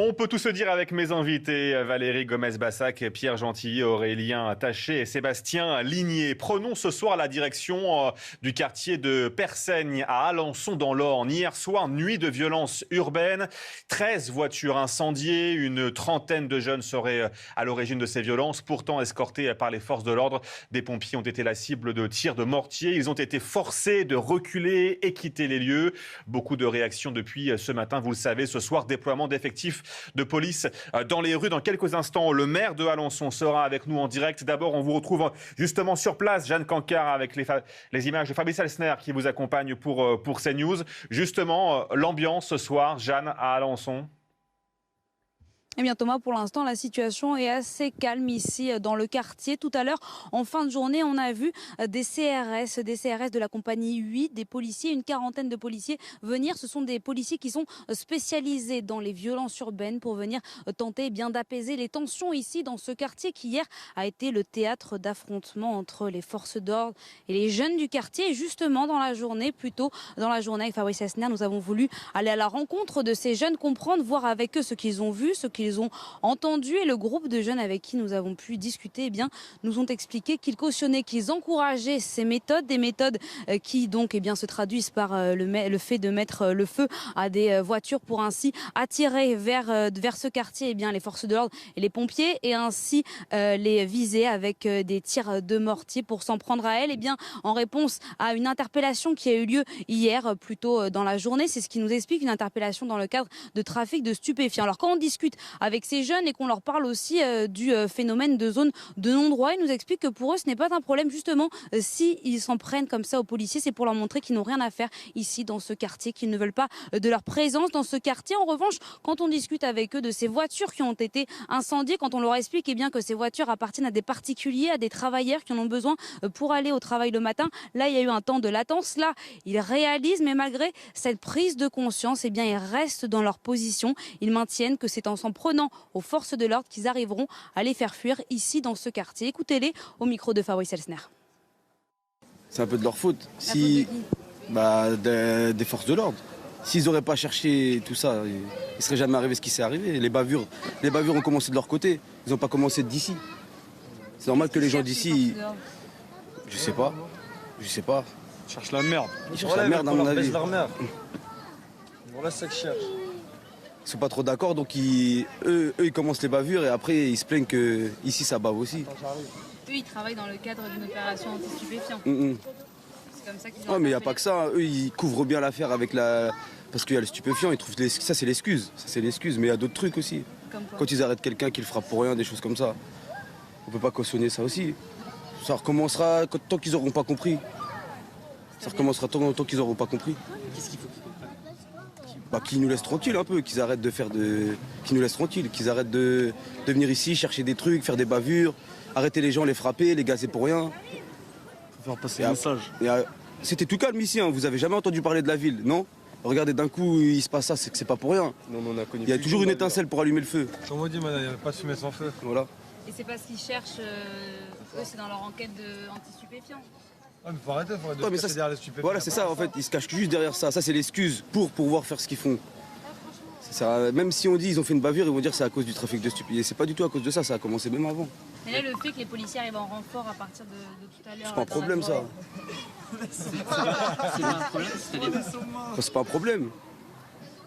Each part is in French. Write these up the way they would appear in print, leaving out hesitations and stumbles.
On peut tout se dire avec mes invités, Valérie Gomez-Bassac, Pierre Gentilly, Aurélien Taché et Sébastien Ligné. Prenons ce soir la direction du quartier de Persaigne à Alençon dans l'Orne. Hier soir, nuit de violence urbaine, 13 voitures incendiées, une trentaine de jeunes seraient à l'origine de ces violences. Pourtant escortés par les forces de l'ordre, des pompiers ont été la cible de tirs de mortier. Ils ont été forcés de reculer et quitter les lieux. Beaucoup de réactions depuis ce matin, vous le savez. Ce soir, déploiement d'effectifs de police dans les rues. Dans quelques instants, le maire de Alençon sera avec nous en direct. D'abord, on vous retrouve justement sur place, Jeanne Cancard, avec les images de Fabrice Elsner qui vous accompagne pour CNews. Justement, l'ambiance ce soir, Jeanne, à Alençon. Eh bien Thomas, pour l'instant, la situation est assez calme ici dans le quartier. Tout à l'heure, en fin de journée, on a vu des CRS de la compagnie 8, des policiers, une quarantaine de policiers venir. Ce sont des policiers qui sont spécialisés dans les violences urbaines pour venir tenter d'apaiser les tensions ici dans ce quartier qui hier a été le théâtre d'affrontements entre les forces d'ordre et les jeunes du quartier. Et justement, dans la journée, avec Fabrice Elsner, nous avons voulu aller à la rencontre de ces jeunes, comprendre, voir avec eux ce qu'ils ont vu, ce qu'ils ont entendu. Et le groupe de jeunes avec qui nous avons pu discuter nous ont expliqué qu'ils cautionnaient, qu'ils encourageaient ces méthodes, des méthodes qui donc se traduisent par le fait de mettre le feu à des voitures pour ainsi attirer vers ce quartier les forces de l'ordre et les pompiers et ainsi les viser avec des tirs de mortier pour s'en prendre à elles. En réponse à une interpellation qui a eu lieu hier plus tôt dans la journée, c'est ce qui nous explique, une interpellation dans le cadre de trafic de stupéfiants. Alors quand on discute avec ces jeunes et qu'on leur parle aussi du phénomène de zone de non-droit, ils nous expliquent que pour eux ce n'est pas un problème justement s'ils s'en prennent comme ça aux policiers, c'est pour leur montrer qu'ils n'ont rien à faire ici dans ce quartier, qu'ils ne veulent pas de leur présence dans ce quartier. En revanche, quand on discute avec eux de ces voitures qui ont été incendiées, quand on leur explique que ces voitures appartiennent à des particuliers, à des travailleurs qui en ont besoin pour aller au travail le matin, là il y a eu un temps de latence, là ils réalisent, mais malgré cette prise de conscience, ils restent dans leur position, ils maintiennent que c'est en s'en prenant aux forces de l'ordre qu'ils arriveront à les faire fuir ici dans ce quartier. Écoutez-les au micro de Fabrice Elsner. C'est un peu de leur faute. Faute Des forces de l'ordre. S'ils n'auraient pas cherché tout ça, il ne serait jamais arrivé ce qui s'est arrivé. Les bavures ont commencé de leur côté. Ils n'ont pas commencé d'ici. C'est normal que les gens d'ici... Je sais pas. Ils cherchent la merde. Ils cherchent la merde, à mon avis. Voilà ça qu'ils cherchent. Ils sont pas trop d'accord, donc eux, ils commencent les bavures et après, ils se plaignent que ici ça bave aussi. Eux, ils travaillent dans le cadre d'une opération anti-stupéfiants. C'est comme ça qu'ils ont... Ouais, mais il n'y a pas que ça. Eux, ils couvrent bien l'affaire avec la... Parce qu'il y a le stupéfiant, ils trouvent ça c'est l'excuse. Mais il y a d'autres trucs aussi. Comme quoi? Quand ils arrêtent quelqu'un qui le frappe pour rien, des choses comme ça. On peut pas cautionner ça aussi. Ça recommencera tant qu'ils n'auront pas compris. Ça recommencera tant qu'ils n'auront pas compris. Qu'est-ce qu'il faut Qu'ils nous laissent tranquilles un peu, qu'ils arrêtent qu'ils nous laissent tranquilles, qu'ils arrêtent de venir ici, chercher des trucs, faire des bavures, arrêter les gens, les frapper, les gazer pour rien. Faut faire passer le message. C'était tout calme ici, hein. Vous avez jamais entendu parler de la ville, non? Regardez, d'un coup, il se passe ça, c'est que c'est pas pour rien. Non, on a connu il y a toujours une étincelle pour allumer le feu. Comme on dit, il n'y a pas de fumée sans feu. Voilà. Et c'est pas ce qu'ils cherchent, eux, c'est dans leur enquête anti-stupéfiants. Ah, mais faut arrêter, Ouais, mais se cacher derrière les stupéfiants. Voilà, c'est ça, en fait, ils se cachent juste derrière ça. Ça, c'est l'excuse pour pouvoir faire ce qu'ils font. Même si on dit ils ont fait une bavure, ils vont dire c'est à cause du trafic de stupéfiants. C'est pas du tout à cause de ça, ça a commencé même avant. Mais là, le fait que les policiers arrivent en renfort à partir de tout à l'heure... C'est pas un problème, ça. C'est pas un problème, C'est pas un problème.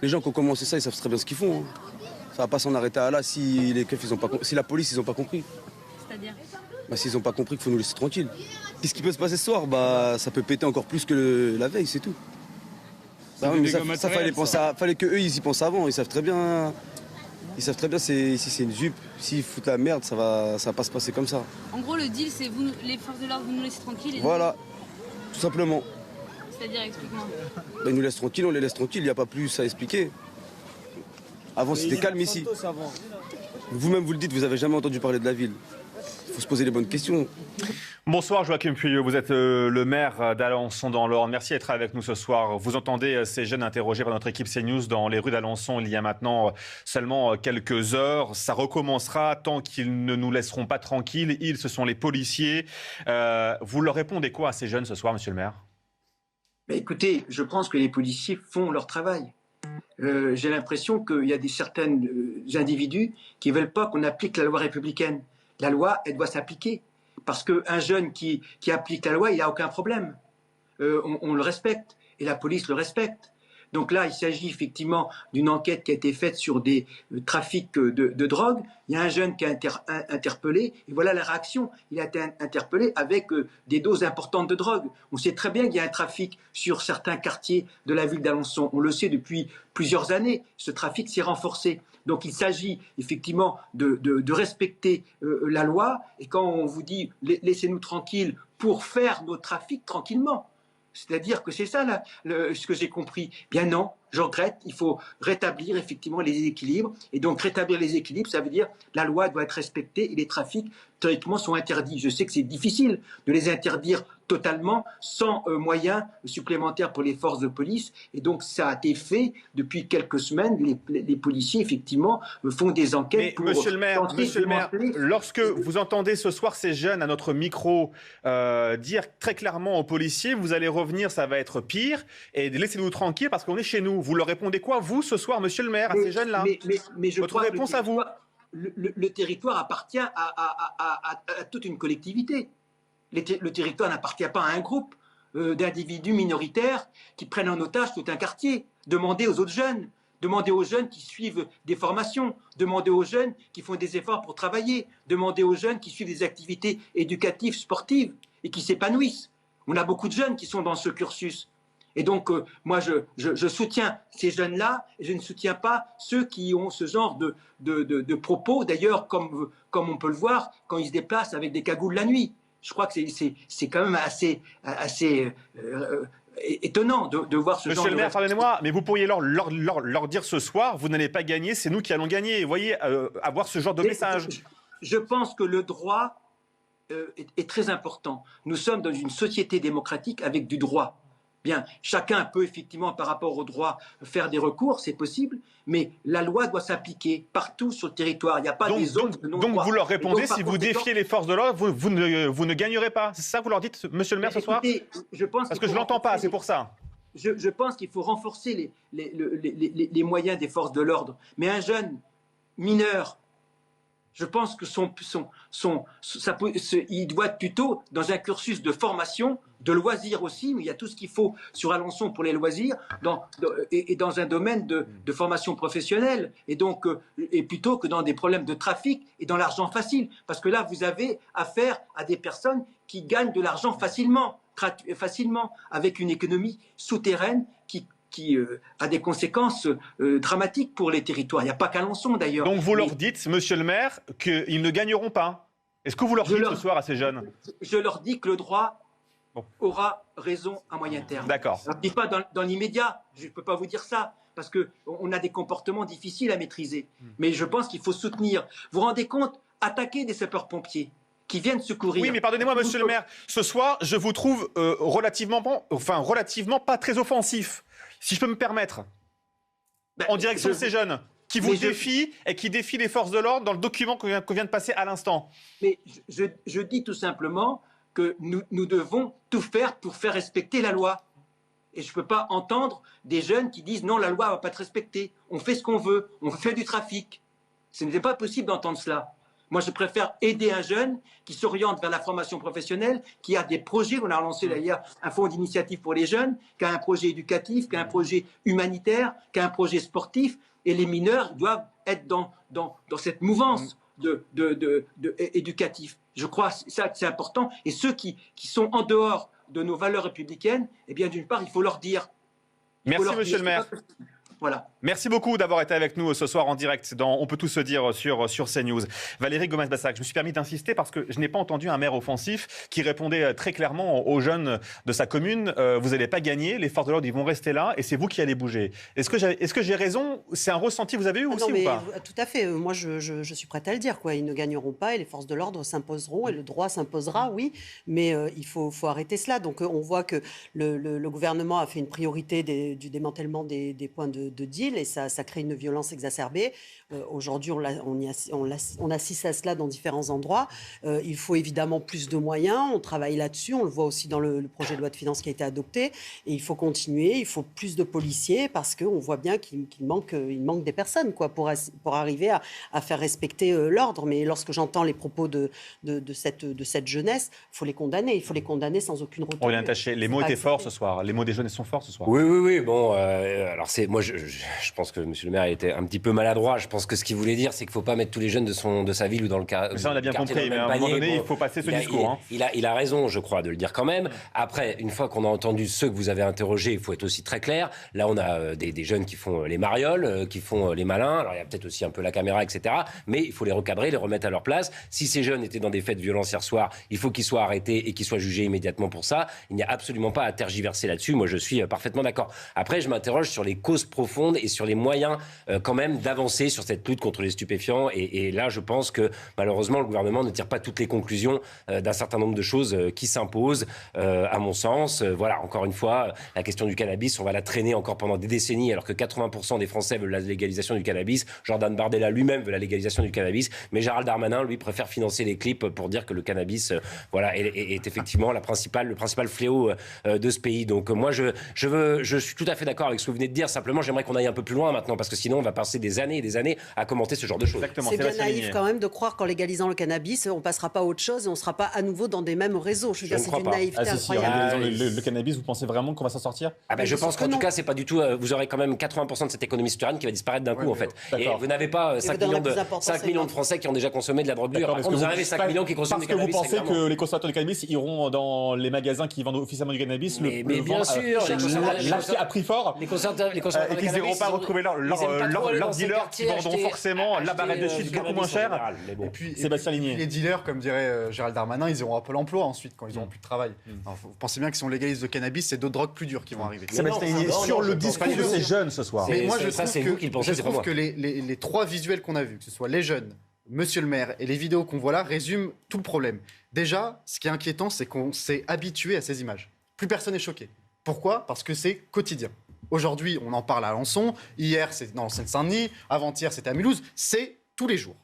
Les gens qui ont commencé ça, ils savent très bien ce qu'ils font. Hein. Ça va pas s'en arrêter à là si les keufs, si la police, ils ont pas compris. C'est-à-dire s'ils ont pas compris qu'il faut nous laisser tranquilles. Qu'est-ce qui peut se passer ce soir? Ça peut péter encore plus que la veille, c'est tout. Fallait que eux ils y pensent avant. Ils savent très bien. Ici c'est une jupe. S'ils foutent la merde, ça va pas se passer comme ça. En gros, le deal, c'est vous, les forces de l'ordre, vous nous laissez tranquilles. Voilà, tout simplement. C'est-à-dire, explique-moi. Ils nous laissent tranquilles, on les laisse tranquilles. Il n'y a pas plus à expliquer. Avant c'était calme ici. Vous-même vous le dites, vous avez jamais entendu parler de la ville. Il faut se poser les bonnes questions. Bonsoir Joachim Pueyo, vous êtes le maire d'Alençon dans l'Orne. Merci d'être avec nous ce soir. Vous entendez ces jeunes interrogés par notre équipe CNews dans les rues d'Alençon il y a maintenant seulement quelques heures. Ça recommencera tant qu'ils ne nous laisseront pas tranquilles. Ils, ce sont les policiers. Vous leur répondez quoi à ces jeunes ce soir, monsieur le maire? Écoutez, je pense que les policiers font leur travail. j'ai l'impression qu'il y a certains individus qui ne veulent pas qu'on applique la loi républicaine. La loi, elle doit s'appliquer. Parce qu'un jeune qui applique la loi, il n'a aucun problème. On le respecte et la police le respecte. Donc là, il s'agit effectivement d'une enquête qui a été faite sur des trafics de drogue. Il y a un jeune qui a interpellé, et voilà la réaction. Il a été interpellé avec des doses importantes de drogue. On sait très bien qu'il y a un trafic sur certains quartiers de la ville d'Alençon. On le sait depuis plusieurs années. Ce trafic s'est renforcé. Donc il s'agit effectivement de respecter la loi. Et quand on vous dit « laissez-nous tranquilles » pour faire nos trafics tranquillement, c'est-à-dire que c'est ça ce que j'ai compris. Bien non, je regrette, il faut rétablir effectivement les équilibres. Et donc rétablir les équilibres, ça veut dire la loi doit être respectée et les trafics, théoriquement, sont interdits. Je sais que c'est difficile de les interdire totalement sans moyens supplémentaires pour les forces de police. Et donc ça a été fait depuis quelques semaines. Les policiers, effectivement, font des enquêtes. Mais Monsieur le maire, lorsque vous entendez ce soir ces jeunes à notre micro dire très clairement aux policiers, vous allez revenir, ça va être pire, et laissez-nous tranquilles parce qu'on est chez nous. Vous leur répondez quoi, vous, ce soir, Monsieur le maire, à ces jeunes-là? Mais je Votre réponse à vous? Le territoire appartient à toute une collectivité. Le territoire n'appartient pas à un groupe d'individus minoritaires qui prennent en otage tout un quartier. Demandez aux autres jeunes. Demandez aux jeunes qui suivent des formations. Demandez aux jeunes qui font des efforts pour travailler. Demandez aux jeunes qui suivent des activités éducatives, sportives et qui s'épanouissent. On a beaucoup de jeunes qui sont dans ce cursus. Et donc, moi, je soutiens ces jeunes-là, et je ne soutiens pas ceux qui ont ce genre de propos, d'ailleurs, comme on peut le voir, quand ils se déplacent avec des cagoules la nuit. Je crois que c'est quand même assez étonnant de voir ce genre de... Monsieur le maire, pardonnez-moi, mais vous pourriez leur dire ce soir, vous n'allez pas gagner, c'est nous qui allons gagner. Vous voyez, avoir ce genre de message. Je pense que le droit est très important. Nous sommes dans une société démocratique avec du droit. Bien, chacun peut effectivement, par rapport au droit, faire des recours, c'est possible, mais la loi doit s'appliquer partout sur le territoire. Il n'y a pas des zones de non-droit. Donc vous leur répondez, si vous défiez les forces de l'ordre, vous ne gagnerez pas. C'est ça que vous leur dites, Monsieur le maire, ce soir? Parce que je ne l'entends pas, c'est pour ça. Je pense qu'il faut renforcer les moyens des forces de l'ordre. Mais un jeune mineur, je pense que il doit être plutôt dans un cursus de formation, de loisirs aussi, mais il y a tout ce qu'il faut sur Alençon pour les loisirs, et dans un domaine de formation professionnelle, et plutôt que dans des problèmes de trafic et dans l'argent facile. Parce que là, vous avez affaire à des personnes qui gagnent de l'argent facilement, avec une économie souterraine qui a des conséquences dramatiques pour les territoires. Il n'y a pas qu'Alençon d'ailleurs. Donc vous leur dites, Monsieur le maire, qu'ils ne gagneront pas. Est-ce que vous leur dites ce soir à ces jeunes? Je leur dis que le droit aura raison à moyen terme. D'accord. Je ne dis pas dans l'immédiat, je ne peux pas vous dire ça, parce qu'on a des comportements difficiles à maîtriser. Mais je pense qu'il faut soutenir. Vous vous rendez compte, attaquer des sapeurs-pompiers qui viennent secourir. Oui, mais pardonnez-moi, Monsieur le maire, ce soir, je vous trouve relativement pas très offensif, si je peux me permettre, en direction de ces jeunes qui vous défient et qui défient les forces de l'ordre dans le document qu'on vient de passer à l'instant. Mais je dis tout simplement que nous devons tout faire pour faire respecter la loi. Et je ne peux pas entendre des jeunes qui disent non, la loi ne va pas être respectée. On fait ce qu'on veut, on fait du trafic. Ce n'est pas possible d'entendre cela. Moi, je préfère aider un jeune qui s'oriente vers la formation professionnelle, qui a des projets. On a lancé d'ailleurs un fonds d'initiative pour les jeunes, qui a un projet éducatif, qui a un projet humanitaire, qui a un projet sportif. Et les mineurs doivent être dans cette mouvance éducative. Je crois que c'est important. Et ceux qui sont en dehors de nos valeurs républicaines, eh bien, d'une part, il faut leur dire. Merci, Monsieur le maire. Voilà. Merci beaucoup d'avoir été avec nous ce soir en direct dans On peut tout se dire sur CNews. Valérie Gomez-Bassac, je me suis permis d'insister parce que je n'ai pas entendu un maire offensif qui répondait très clairement aux jeunes de sa commune. Vous n'allez pas gagner, les forces de l'ordre ils vont rester là et c'est vous qui allez bouger. Est-ce que j'ai raison? C'est un ressenti que vous avez eu aussi ou pas? Tout à fait. Moi, je suis prête à le dire. Ils ne gagneront pas et les forces de l'ordre s'imposeront et le droit s'imposera, oui. Mais il faut arrêter cela. Donc on voit que le gouvernement a fait une priorité du démantèlement des points de de deal et ça crée une violence exacerbée. Aujourd'hui, on assiste à cela dans différents endroits. Il faut évidemment plus de moyens. On travaille là-dessus. On le voit aussi dans le projet de loi de finances qui a été adopté. Et il faut continuer. Il faut plus de policiers parce qu'on voit bien qu'il manque des personnes pour arriver à faire respecter l'ordre. Mais lorsque j'entends les propos de cette jeunesse, il faut les condamner. Il faut les condamner sans aucune retenue. Aurélien Taché, les mots étaient forts ce soir. Les mots des jeunes sont forts ce soir. Oui. Bon, alors moi, je pense que M. le maire était un petit peu maladroit. Je pense que ce qu'il voulait dire, c'est qu'il ne faut pas mettre tous les jeunes de sa ville ou dans le quartier. Ça, on a bien compris, mais à un moment donné, il faut passer ce discours. Il a raison, je crois, de le dire quand même. Après, une fois qu'on a entendu ceux que vous avez interrogés, il faut être aussi très clair. Là, on a des jeunes qui font les marioles, qui font les malins. Alors, il y a peut-être aussi un peu la caméra, etc. Mais il faut les recadrer, les remettre à leur place. Si ces jeunes étaient dans des faits de violence hier soir, il faut qu'ils soient arrêtés et qu'ils soient jugés immédiatement pour ça. Il n'y a absolument pas à tergiverser là-dessus. Moi, je suis parfaitement d'accord. Après, je m'interroge sur les causes profondes et sur les moyens quand même d'avancer sur cette lutte contre les stupéfiants. Et là, je pense que malheureusement, le gouvernement ne tire pas toutes les conclusions d'un certain nombre de choses qui s'imposent, à mon sens. Voilà, encore une fois, la question du cannabis, on va la traîner encore pendant des décennies, alors que 80% des Français veulent la légalisation du cannabis. Jordan Bardella lui-même veut la légalisation du cannabis, mais Gérald Darmanin, lui, préfère financer les clips pour dire que le cannabis, est effectivement le principal fléau de ce pays. Donc moi, je suis tout à fait d'accord avec ce que vous venez de dire. Simplement, j'aimerais qu'on aille un peu plus loin maintenant, parce que sinon, on va passer des années et des années à commenter ce genre de choses. Exactement, c'est bien Sébastien naïf Ligné. quand même de croire qu'en légalisant le cannabis, on passera pas à autre chose et on sera pas à nouveau dans des mêmes réseaux. Je veux dire, c'est une naïveté incroyable. Le cannabis, vous pensez vraiment qu'on va s'en sortir ? Je pense qu'en tout cas, c'est pas du tout. Vous aurez quand même 80% de cette économie souterraine qui va disparaître d'un coup, en fait. Et vous n'avez pas 5 millions de Français qui ont déjà consommé de la drogue dure. Par contre, vous en avez 5 millions qui consomment du cannabis. Parce que vous pensez que les consommateurs de cannabis iront dans les magasins qui vendent officiellement du cannabis, mais bien sûr, l'acheter à prix fort, les consommateurs et qu'ils n'iront pas retrouver leur dealer qui vendront forcément la barrette de shit beaucoup moins cher. Et puis, Sébastien Ligné. Les dealers, comme dirait Gérald Darmanin, ils iront à Pôle emploi ensuite quand ils n'auront plus de travail. Alors, vous pensez bien que si on légalise le cannabis, c'est d'autres drogues plus dures qui vont arriver. Sébastien Ligné, sur le discours de ces jeunes ce soir. Mais moi, je trouve que les trois visuels qu'on a vus, que ce soit les jeunes, Monsieur le maire et les vidéos qu'on voit là, résument tout le problème. Déjà, ce qui est inquiétant, c'est qu'on s'est habitué à ces images. Plus personne n'est choqué. Pourquoi ? Parce que c'est quotidien. Aujourd'hui, on en parle à Alençon. Hier, c'est dans Seine-Saint-Denis. Avant-hier, c'était à Mulhouse. C'est tous les jours.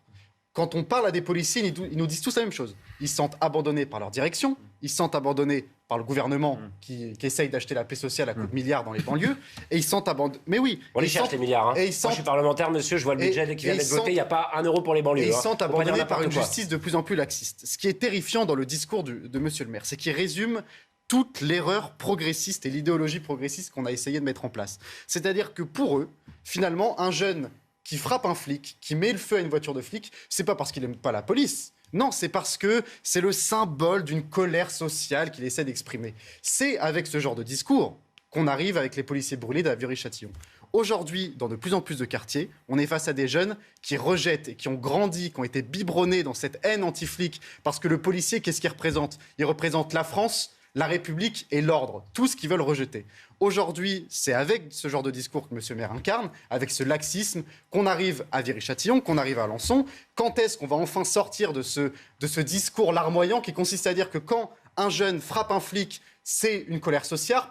Quand on parle à des policiers, ils nous disent tous la même chose. Ils se sentent abandonnés par leur direction, ils se sentent abandonnés par le gouvernement qui essaye d'acheter la paix sociale à coups de milliards dans les banlieues, et ils se sentent abandonnés. Mais oui, on les cherche les milliards. Moi, je suis parlementaire, monsieur, je vois le budget qui vient d'être voté, il n'y a pas un euro pour les banlieues. Et ils se sentent abandonnés par une justice de plus en plus laxiste. Ce qui est terrifiant dans le discours de monsieur le maire, c'est qu'il résume toute l'erreur progressiste et l'idéologie progressiste qu'on a essayé de mettre en place. C'est-à-dire que pour eux, finalement, un jeune qui frappe un flic, qui met le feu à une voiture de flic, c'est pas parce qu'il n'aime pas la police. Non, c'est parce que c'est le symbole d'une colère sociale qu'il essaie d'exprimer. C'est avec ce genre de discours qu'on arrive avec les policiers brûlés de la Viry-Châtillon. Aujourd'hui, dans de plus en plus de quartiers, on est face à des jeunes qui rejettent et qui ont grandi, qui ont été biberonnés dans cette haine anti-flic, parce que le policier, qu'est-ce qu'il représente ? Il représente la France, la République et l'ordre, tout ce qu'ils veulent rejeter. Aujourd'hui, c'est avec ce genre de discours que M. le maire incarne, avec ce laxisme, qu'on arrive à Viry-Châtillon, qu'on arrive à Alençon. Quand est-ce qu'on va enfin sortir de ce discours larmoyant qui consiste à dire que quand un jeune frappe un flic, c'est une colère sociale.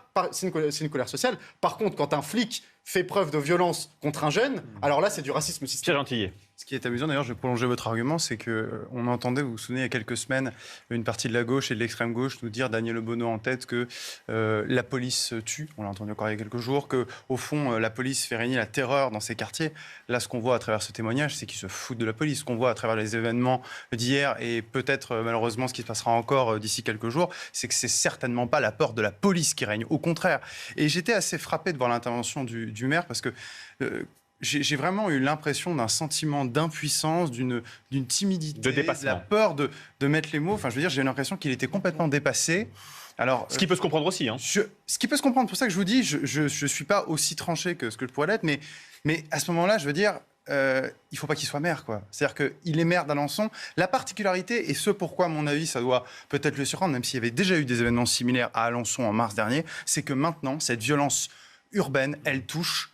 Par contre, quand un flic fait preuve de violence contre un jeune, alors là, c'est du racisme systémique. Ce qui est amusant, d'ailleurs, je vais prolonger votre argument, c'est qu'on entendait, vous vous souvenez, il y a quelques semaines, une partie de la gauche et de l'extrême gauche nous dire, Daniel Obono en tête, que la police tue. On l'a entendu encore il y a quelques jours, qu'au fond, la police fait régner la terreur dans ces quartiers. Là, ce qu'on voit à travers ce témoignage, c'est qu'ils se foutent de la police. Ce qu'on voit à travers les événements d'hier et peut-être, malheureusement, ce qui se passera encore d'ici quelques jours, c'est que c'est certainement pas la peur de la police qui règne. Au contraire. Et j'étais assez frappé de voir l'intervention du maire parce que... J'ai vraiment eu l'impression d'un sentiment d'impuissance, d'une timidité, de dépassement, de la peur de mettre les mots. Enfin, je veux dire, j'ai eu l'impression qu'il était complètement dépassé. Alors, ce qui peut se comprendre aussi. Ce qui peut se comprendre, pour ça que je vous dis, je ne suis pas aussi tranché que ce que je pourrais l'être, mais à ce moment-là, je veux dire, il ne faut pas qu'il soit maire, quoi. C'est-à-dire qu'il est maire d'Alençon. La particularité, et ce pourquoi, à mon avis, ça doit peut-être le surprendre, même s'il y avait déjà eu des événements similaires à Alençon en mars dernier, c'est que maintenant, cette violence urbaine, elle touche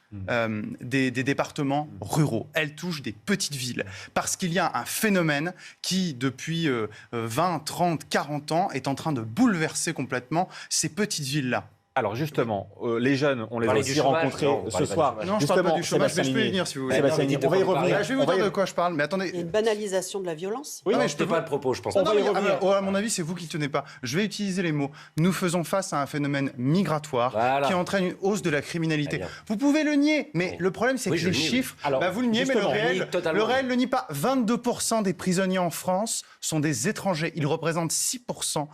des départements ruraux. Elle touche des petites villes. Parce qu'il y a un phénomène qui, depuis 20, 30, 40 ans, est en train de bouleverser complètement ces petites villes-là. Alors justement, les jeunes, on les a Parlez aussi du chômage. rencontrés Non, on ce parle pas soir. du chômage. Non, je parle pas du chômage, mais je peux y Ligné. venir si vous voulez. Sébastien Ligné, on va y revenir. Je vais vous dire de quoi je parle, mais Il y a attendez. une banalisation de la violence. Oui, Non, mais c'était pas le propos, je pense. On va y Non, mais, revenir. à mon avis, c'est vous qui ne tenez pas. Je vais utiliser les mots. Nous faisons face à un phénomène migratoire Voilà. qui entraîne une hausse de la criminalité. Très bien. Vous pouvez le nier, mais Oui. le problème, c'est Oui, que je les le nie, oui. chiffres, Alors, vous le niez, mais justement, le oui, totalement. réel ne nie pas. 22% des prisonniers en France sont des étrangers. Ils représentent 6%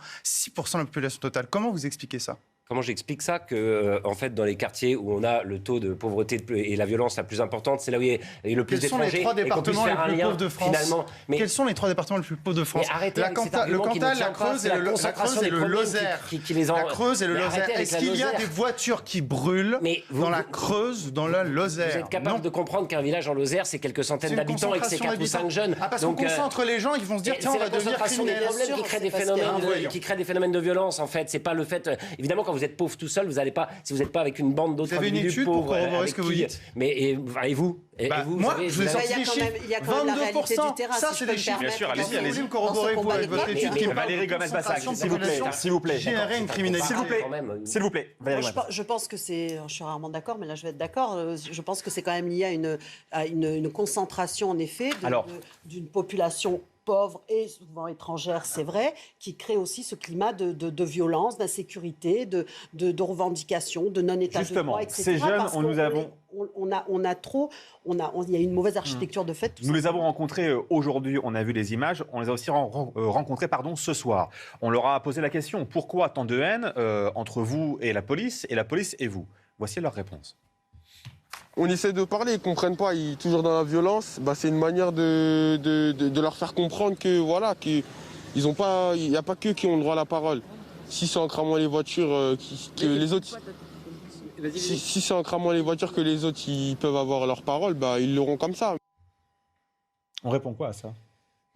de la population totale. Comment vous expliquez ça ? Comment j'explique ça que en fait dans les quartiers où on a le taux de pauvreté et la violence la plus importante, c'est là où il y a le plus Quels sont les d'étrangers trois et qu'on puisse départements les faire un plus lien pauvres de France finalement. Mais Quels sont les 3 départements les plus pauvres de France? Mais arrêtez Le avec cet Cantal, argument qui ne la tient pas, Creuse c'est la concentration et le des problèmes Lozère. qui les en- La Creuse et le Mais Lozère. arrêtez avec Est-ce la qu'il y a Lozère. des voitures qui brûlent Mais vous- dans la Creuse, dans la Lozère? Vous êtes capable de comprendre qu'un village en Lozère, c'est quelques C'est centaines une d'habitants et que c'est concentration 4 ou 5 d'habitants. jeunes. Ah, parce qu'on concentre les gens, ils vont se dire, tiens, on c'est va la devenir concentration des criminels. problèmes Bien qui sûr, crée c'est des parce qu'il y a un phénomènes, qui crée des phénomènes de violence. En fait, c'est pas le fait. Évidemment, quand vous êtes pauvre tout seul, vous n'allez pas. Si vous n'êtes pas avec une bande d'autres Vous avez une individus étude pour pauvres, corroborer avec ce que vous qui- dites? Mais et vous Bah, vous moi, avez- je vous ai vous avez- sorti les chiffres. Il y a quand même la réalité 22%. du terrain. Ça, si c'est je peux des me chiffres. Bien sûr, permettre, allez-y, dans allez-y. ce Vous me corroborez combat avec votre électoral. étude qui parle Valérie de Gomez-Bassac, concentration s'il vous plaît, population s'il vous plaît. générer une criminalité. S'il vous plaît, Quand même. s'il vous plaît. Valérie Moi, je pense que c'est, je suis rarement d'accord, mais là je vais être d'accord. Je pense que c'est quand même lié à une concentration en effet d'une population pauvre et souvent étrangère, c'est vrai, qui crée aussi ce climat de violence, d'insécurité, de revendication, de non-état de Justement, droit, etc. ces jeunes, Parce nous avons... il y a une mauvaise architecture de fait. tout Nous les simplement. avons rencontrés aujourd'hui, on a vu les images, on les a aussi rencontrés ce soir. On leur a posé la question, pourquoi tant de haine entre vous et la police et vous? Voici leur réponse. On essaie de parler, ils ne comprennent pas, ils sont toujours dans la violence. Bah, c'est une manière de leur faire comprendre que voilà, qu'il n'y a pas qu'eux qui ont le droit à la parole. Si c'est en cramant les voitures que les autres... Si c'est en cramant les voitures que les autres ils peuvent avoir leur parole, bah, ils l'auront comme ça. On répond quoi à ça?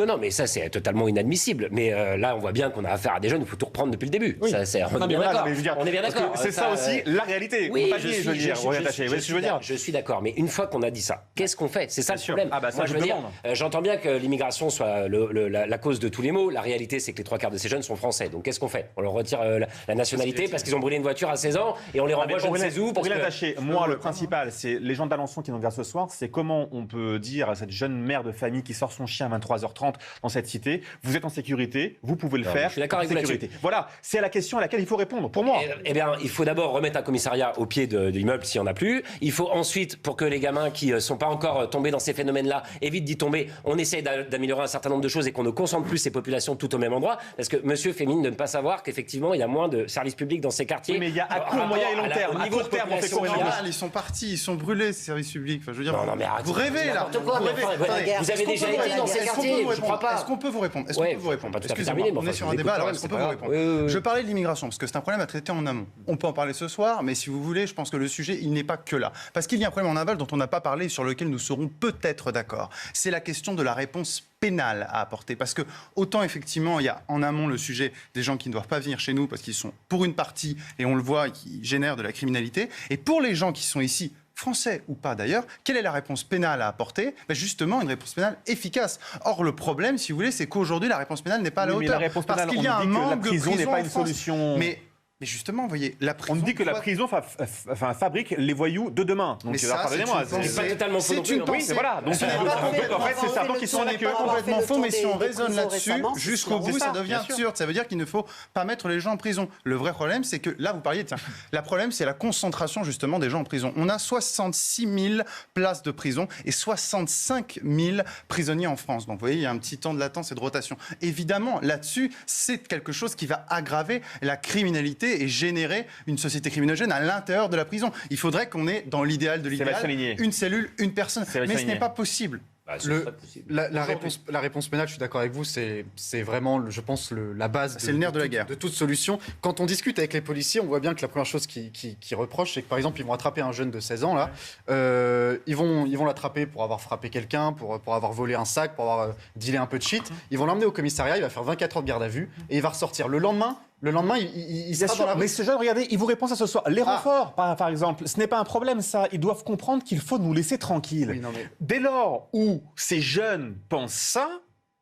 Non, mais ça, c'est totalement inadmissible. Mais là, on voit bien qu'on a affaire à des jeunes, il faut tout reprendre depuis le début. Oui. Ça, on est bien voilà, d'accord. mais je veux dire, On est bien parce que d'accord. c'est ça aussi la réalité. Oui, On peut pas nier, je veux dire, on est attaché. Vous voyez ce que je veux dire? Je suis d'accord. Mais une fois qu'on a dit ça, qu'est-ce qu'on fait? C'est ça Bien le sûr. problème. Ah bah ça, Moi, je je veux dire, demande. j'entends bien que l'immigration soit la cause de tous les maux. La réalité, c'est que les 3 quarts de ces jeunes sont français. Donc qu'est-ce qu'on fait? On leur retire la nationalité parce qu'ils ont brûlé une voiture à 16 ans et on les renvoie je ne sais où. Pour parce rien que- attacher, moi, le principal, c'est les gens d'Alençon qui nous regardent ce soir, c'est comment on peut dire à cette jeune mère de famille qui sort son chien à 23h30 dans cette cité, vous êtes en sécurité, vous pouvez le Non, faire. je suis d'accord avec vous sécurité. Voilà, c'est la question à laquelle il faut répondre, pour moi. Eh bien, il faut d'abord remettre un commissariat au pied de l'immeuble s'il n'y en a plus. Il faut ensuite, pour que les gamins qui ne sont pas encore tombés dans ces phénomènes-là évitent d'y tomber, on essaye d'améliorer un certain nombre de choses et qu'on ne concentre plus ces populations tout au même endroit. Parce que monsieur fait mine de ne pas savoir qu'effectivement, il y a moins de services publics dans ces quartiers. Oui, mais il y a à court, moyen et long terme. À court terme, on fait quoi? Ils sont partis, ils sont brûlés, ces services publics. Enfin, je veux dire, Non, mais arrêtez, vous rêvez là. n'importe quoi, Vous mais rêvez. enfin, Attendez, vous avez est-ce qu'on déjà peut été vous dans ces répondre? quartiers, je crois pas. Est-ce qu'on peut vous répondre? Est-ce qu'on Ouais, peut vous répondre? pas tout à fait Excusez-moi, terminé, mais on est enfin, sur je un vous débat, écoute alors quand est-ce qu'on même, peut c'est vous pas répondre? grave. Oui. Je parlais de l'immigration, parce que c'est un problème à traiter en amont. On peut en parler ce soir, mais si vous voulez, je pense que le sujet, il n'est pas que là. Parce qu'il y a un problème en aval dont on n'a pas parlé, sur lequel nous serons peut-être d'accord. C'est la question de la réponse pénale à apporter. Parce que autant effectivement, il y a en amont le sujet des gens qui ne doivent pas venir chez nous parce qu'ils sont pour une partie, et on le voit, qui génèrent de la criminalité. Et pour les gens qui sont ici, français ou pas d'ailleurs, quelle est la réponse pénale à apporter? Justement, une réponse pénale efficace. Or, le problème, si vous voulez, c'est qu'aujourd'hui, la réponse pénale n'est pas à la Oui, mais hauteur. la réponse pénale, parce qu'il on y a nous un dit que la manque de prison n'est prison pas en une France. solution. Mais justement, vous voyez, la prison... On dit que la prison fabrique les voyous de demain. Donc, Mais ça, pardonnez-moi, c'est une C'est pas totalement faux non plus. une hein. Oui, pensée. mais voilà. Donc, Ce n'est pas faux. en fait, c'est certains qui sont Ce là n'est que... pas avoir fait complètement le faux, tour mais si on des raisonne prisons là-dessus, récemment, c'est jusqu'au sûr. bout, C'est ça ça, devient bien sûr. absurde. Ça veut dire qu'il ne faut pas mettre les gens en prison. Le vrai problème, c'est que là, vous parliez, tiens, le problème, c'est la concentration justement des gens en prison. On a 66 000 places de prison et 65 000 prisonniers en France. Donc, vous voyez, il y a un petit temps de latence et de rotation. Évidemment, là-dessus, c'est quelque chose qui va aggraver la criminalité et générer une société criminogène à l'intérieur de la prison. Il faudrait qu'on ait, dans l'idéal de l'idéal, Sébastien Ligné. une cellule, une personne. Sébastien Mais ce n'est Ligné. pas possible. Bah, ce Le- serait possible. La réponse pénale, je suis d'accord avec vous, c'est vraiment, je pense, la base C'est le nerf de la guerre. de toute solution. Quand on discute avec les policiers, on voit bien que la première chose qu'ils reprochent, c'est que par exemple, ils vont attraper un jeune de 16 ans, là, ils vont l'attraper pour avoir frappé quelqu'un, pour avoir volé un sac, pour avoir dealé un peu de shit. Ils vont l'emmener au commissariat, il va faire 24 heures de garde à vue, et il va ressortir. Le lendemain, il Bien sera sûr, dans la rue. mais ce jeune, regardez, il vous répond ça ce soir. Les renforts, par exemple, ce n'est pas un problème, ça. Ils doivent comprendre qu'il faut nous laisser tranquilles. Oui, non, mais- Dès lors où ces jeunes pensent ça,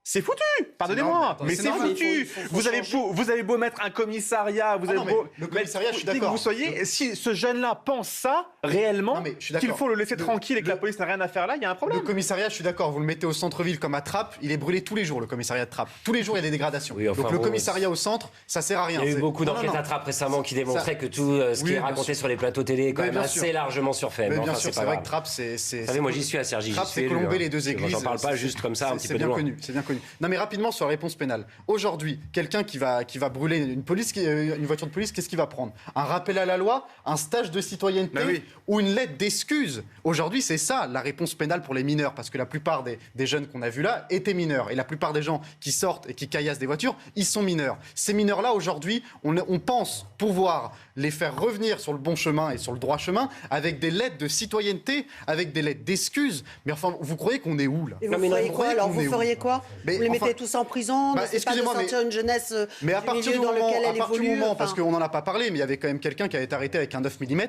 C'est foutu, pardonnez-moi, mais c'est foutu. Vous avez beau mettre un commissariat, vous avez beau le commissariat, je suis d'accord. Vous soyez, si ce jeune-là pense ça réellement, qu'il faut le laisser tranquille et que la police n'a rien à faire là, il y a un problème. Le commissariat, je suis d'accord, vous le mettez au centre-ville comme à Trappes, il est brûlé tous les jours, le commissariat de Trappes. Tous les jours, il y a des dégradations. Oui, enfin, donc le commissariat au centre, ça sert à rien. Il y a eu beaucoup d'enquêtes à Trappes récemment qui démontraient que tout ce qui est raconté sur les plateaux télé est quand même assez largement surfait. Mais bien sûr, c'est vrai que Trappes, c'est... Vous savez, moi j'y suis à Cergy. Trappes, c'est Colombey, les deux églises. J'en parle pas juste comme ça, un petit peu de loin. C'est bien connu. Non mais rapidement sur la réponse pénale. Aujourd'hui, quelqu'un qui va brûler une voiture de police, qu'est-ce qu'il va prendre? Un rappel à la loi, un stage de citoyenneté ou une lettre d'excuse? Aujourd'hui, c'est ça la réponse pénale pour les mineurs, parce que la plupart des jeunes qu'on a vus là étaient mineurs. Et la plupart des gens qui sortent et qui caillassent des voitures, ils sont mineurs. Ces mineurs-là, aujourd'hui, on pense pouvoir les faire revenir sur le bon chemin et sur le droit chemin avec des lettres de citoyenneté, avec des lettres d'excuses. Mais enfin, vous croyez qu'on est où là? Et vous feriez quoi alors? Vous feriez quoi? Vous les mettez tous en prison? C'est pas de sortir une jeunesse mais à partir du dans moment, lequel elle évolue, parce qu'on n'en a pas parlé, mais il y avait quand même quelqu'un qui avait été arrêté avec un 9 mm.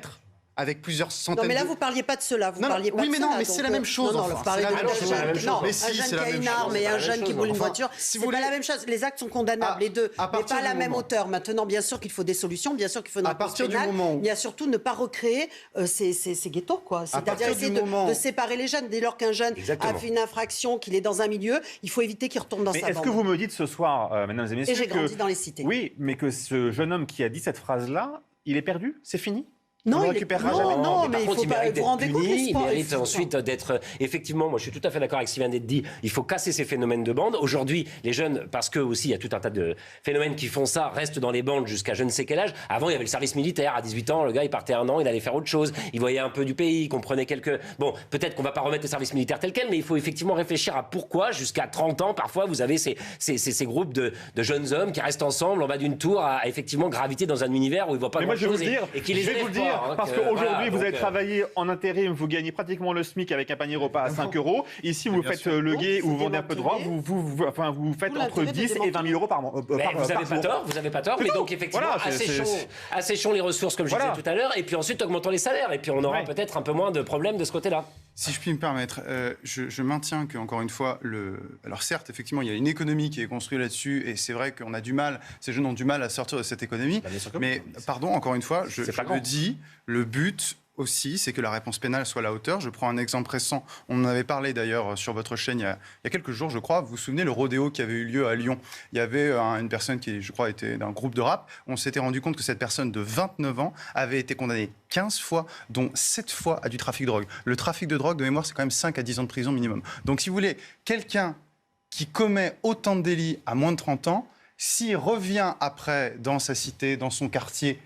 Avec plusieurs centaines. Non, mais là, vous parliez pas de cela. Vous parliez pas oui, mais de non, cela, mais c'est la même chose. Non, vous parlez d'un jeune. Non, un jeune qui a une arme et un jeune qui brûle une voiture, c'est pas la même chose. Les actes sont condamnables, les deux, mais pas à la même hauteur. Maintenant, bien sûr qu'il faut des solutions, bien sûr qu'il faut une réponse pénale, mais il y a surtout ne pas recréer ces ghettos, quoi. C'est-à-dire essayer de séparer les jeunes. Dès lors qu'un jeune a fait une infraction, qu'il est dans un milieu, il faut éviter qu'il retourne dans sa bande. Est-ce que vous me dites ce soir, mesdames et messieurs, et j'ai grandi dans les cités. Oui, mais que ce jeune homme qui a dit cette phrase-là, il est perdu? C'est fini? Non, mais il faut pas il mérite ensuite d'être... Effectivement, moi je suis tout à fait d'accord avec ce qui vient d'être dit, il faut casser ces phénomènes de bande. Aujourd'hui, les jeunes, parce que aussi il y a tout un tas de phénomènes qui font ça, restent dans les bandes jusqu'à je ne sais quel âge. Avant, il y avait le service militaire, à 18 ans, le gars il partait 1 an, il allait faire autre chose, il voyait un peu du pays, il comprenait quelques... Bon, peut-être qu'on va pas remettre le service militaire tel quel, mais il faut effectivement réfléchir à pourquoi, jusqu'à 30 ans, parfois, vous avez ces groupes de jeunes hommes qui restent ensemble en bas d'une tour à effectivement graviter dans un univers où ils voient pas grand-chose et qui les élèvent pas. Parce qu'aujourd'hui, vous allez travailler en intérim, vous gagnez pratiquement le SMIC avec un panier repas à 5 €. Ici, vous faites le guet ou vous vendez un peu de drogue, vous faites entre 10 et 20 000 € par mois. Vous n'avez pas tort, mais donc effectivement, asséchons les ressources, comme je disais tout à l'heure, et puis ensuite augmentons les salaires, et puis on aura peut-être un peu moins de problèmes de ce côté-là. Si je puis me permettre, je maintiens qu'encore une fois, alors certes, effectivement, il y a une économie qui est construite là-dessus, et c'est vrai qu'on a du mal, ces jeunes ont du mal à sortir de cette économie, mais pardon, encore une fois, je le dis, le but aussi, c'est que la réponse pénale soit à la hauteur. Je prends un exemple récent. On en avait parlé d'ailleurs sur votre chaîne il y a quelques jours, je crois. Vous vous souvenez, le rodéo qui avait eu lieu à Lyon. Il y avait une personne qui, je crois, était d'un groupe de rap. On s'était rendu compte que cette personne de 29 ans avait été condamnée 15 fois, dont 7 fois à du trafic de drogue. Le trafic de drogue, de mémoire, c'est quand même 5 à 10 ans de prison minimum. Donc, si vous voulez, quelqu'un qui commet autant de délits à moins de 30 ans, s'il revient après dans sa cité, dans son quartier,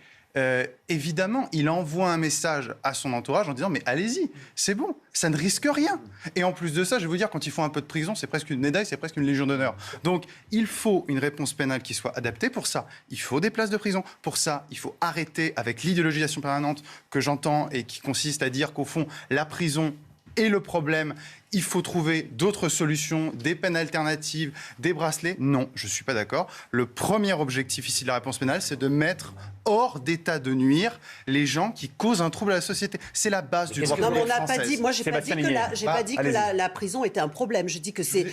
évidemment, il envoie un message à son entourage en disant mais allez-y, c'est bon, ça ne risque rien. Et en plus de ça, je vais vous dire, quand ils font un peu de prison, c'est presque une médaille, c'est presque une légion d'honneur. Donc, il faut une réponse pénale qui soit adaptée. Pour ça, il faut des places de prison. Pour ça, il faut arrêter avec l'idéologisation permanente que j'entends et qui consiste à dire qu'au fond, la prison est le problème. Il faut trouver d'autres solutions, des peines alternatives, des bracelets. Non, je ne suis pas d'accord. Le premier objectif ici de la réponse pénale, c'est de mettre hors d'état de nuire les gens qui causent un trouble à la société. C'est la base du droit pénal français. Non, mais on n'a pas dit. Moi, j'ai pas dit que la prison était un problème. Je dis que c'est une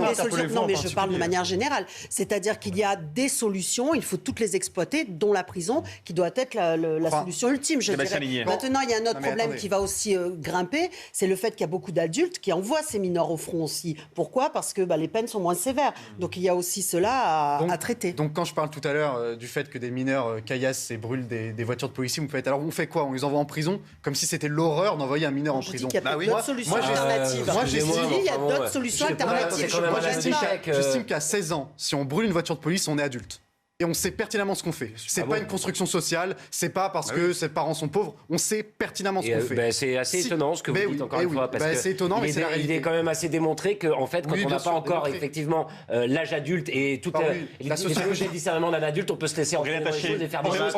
des solutions. Non, mais je parle de manière générale. C'est-à-dire qu'il y a des solutions. Il faut toutes les exploiter, dont la prison, qui doit être la solution ultime. Je dirais. Maintenant, il y a un autre problème qui va aussi grimper. C'est le fait qu'il y a beaucoup d'adultes qui envoient ces mineurs au front aussi. Pourquoi? Parce que les peines sont moins sévères. Donc il y a aussi cela à traiter. Donc quand je parle tout à l'heure du fait que des mineurs caillassent et brûlent des voitures de policiers, vous faites alors on fait quoi? On les envoie en prison? Comme si c'était l'horreur d'envoyer un mineur en prison. Il y a d'autres solutions alternatives. Moi il y a d'autres solutions alternatives. J'estime qu'à 16 ans, si on brûle une voiture de police, on est adulte. Et on sait pertinemment ce qu'on fait. C'est pas une construction sociale, c'est pas parce que ses parents sont pauvres, on sait pertinemment ce qu'on fait. C'est assez étonnant ce que vous dites encore une fois. C'est étonnant, mais c'est la réalité. Il est quand même assez démontré qu'en fait, quand on n'a pas encore effectivement l'âge adulte et toute la sociologie et le discernement d'un adulte, on peut se laisser entraîner dans les choses et faire des choses.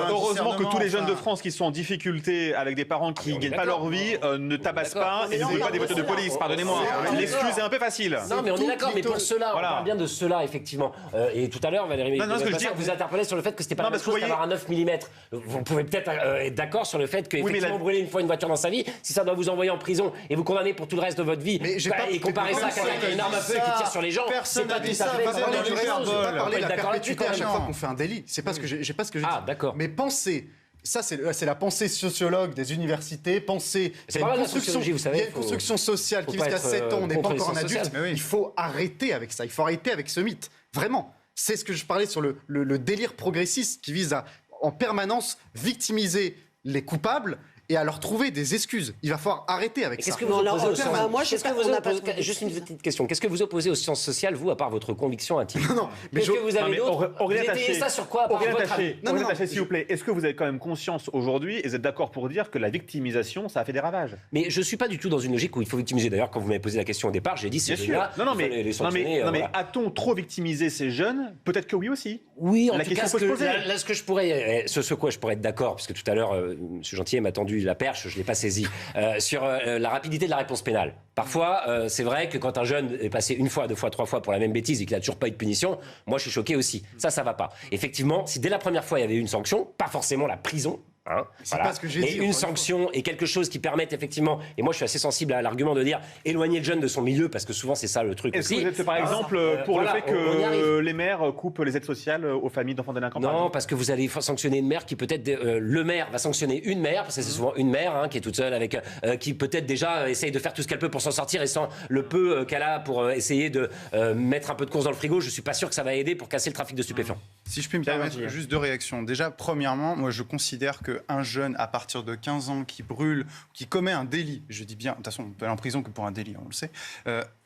Heureusement que tous les jeunes de France qui sont en difficulté avec des parents qui ne gagnent pas leur vie ne tabassent pas et ne brûlent pas des voitures de police. Pardonnez-moi. L'excuse est un peu facile. Non, mais on est d'accord. Mais pour cela, on parle bien de cela, effectivement. Et tout à l'heure, Valérie. Non, ce que je dis, vous interpellez sur le fait que c'était pas la même chose qu'avoir un 9 mm. Vous pouvez peut-être être d'accord sur le fait qu'effectivement brûler une fois une voiture dans sa vie, si ça doit vous envoyer en prison et vous condamner pour tout le reste de votre vie, et comparer ça à quelqu'un qui a une arme à feu et qui tire sur les gens, c'est pas tout à fait pas parler de la perpétuité à chaque fois qu'on fait un délit. C'est pas ce que j'ai dit. Ah, d'accord. Mais pensez. Ça, c'est la pensée sociologue des universités. Pensez. C'est pas mal la sociologie, vous savez. Il y a une construction sociale qui, jusqu'à 7 ans, on n'est pas encore un adulte. Il faut arrêter avec ça. Il faut arrêter avec ce mythe. Vraiment. C'est ce que je parlais sur le délire progressiste qui vise à, en permanence, victimiser les coupables et à leur trouver des excuses. Il va falloir arrêter avec ça. Juste une petite question. Qu'est-ce que vous opposez aux sciences sociales, vous, à part votre conviction intime? Non, mais qu'est-ce que vous avez d'autre? Vous étayez ça sur quoi? S'il vous plaît, est-ce que vous avez quand même conscience aujourd'hui, et vous êtes d'accord pour dire que la victimisation, ça a fait des ravages? Mais je ne suis pas du tout dans une logique où il faut victimiser. D'ailleurs, quand vous m'avez posé la question au départ, j'ai dit c'est génial. Mais a-t-on trop victimisé ces jeunes? Peut-être que oui aussi. Oui, en tout cas, ce quoi je pourrais être d'accord, puisque tout à l'heure, M. Gentillet m'a tendu la perche, je ne l'ai pas saisi, sur la rapidité de la réponse pénale. Parfois, c'est vrai que quand un jeune est passé une fois, deux fois, trois fois pour la même bêtise et qu'il n'a toujours pas eu de punition, moi je suis choqué aussi. Ça va pas. Effectivement, si dès la première fois il y avait une sanction, pas forcément la prison, pas ce que j'ai dit, une sanction et quelque chose qui permette effectivement, et moi je suis assez sensible à l'argument de dire éloigner le jeune de son milieu, parce que souvent c'est ça le truc aussi. Est-ce que vous êtes par exemple pour le fait que les maires coupent les aides sociales aux familles d'enfants délinquants? Non, parce que vous allez sanctionner une mère qui peut-être, le maire va sanctionner une mère, parce que c'est souvent une mère qui est toute seule, avec qui peut-être déjà essaye de faire tout ce qu'elle peut pour s'en sortir, et sans le peu qu'elle a pour essayer de mettre un peu de course dans le frigo, je suis pas sûr que ça va aider pour casser le trafic de stupéfiants. Si je puis me permettre juste deux réactions. Déjà, premièrement, moi je considère qu'un jeune à partir de 15 ans qui brûle, qui commet un délit, je dis bien, de toute façon on peut aller en prison que pour un délit, on le sait,